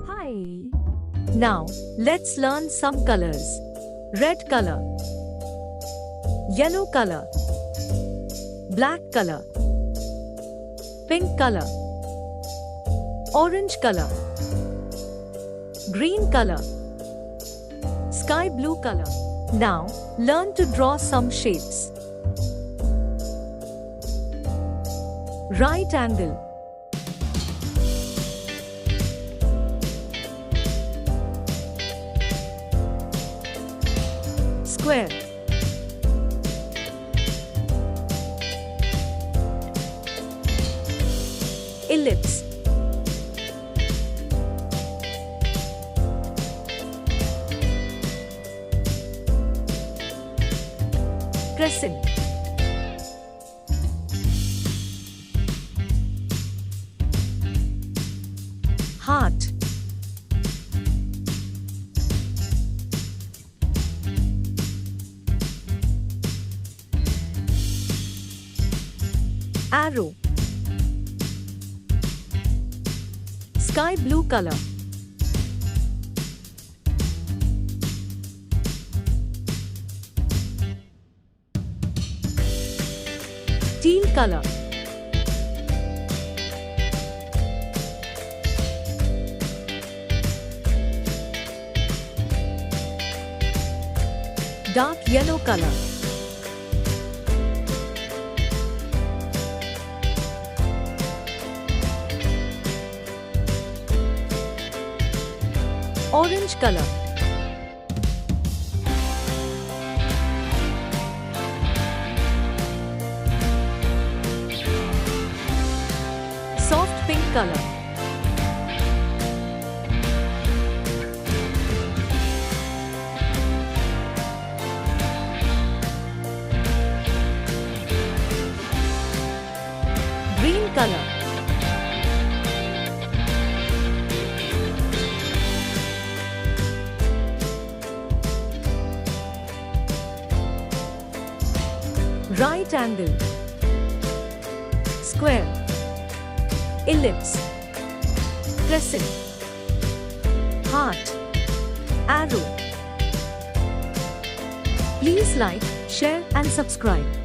Hi. Now, let's learn some colors. Red color, yellow color, black color, pink color, orange color, green color, sky blue color. Now, learn to draw some shapes. Right angle, square, ellipse, crescent, heart, arrow, sky blue color, teal color, dark yellow color, orange color, soft pink color, green color, right angle, square, ellipse, crescent, heart, arrow. Please like, share and subscribe.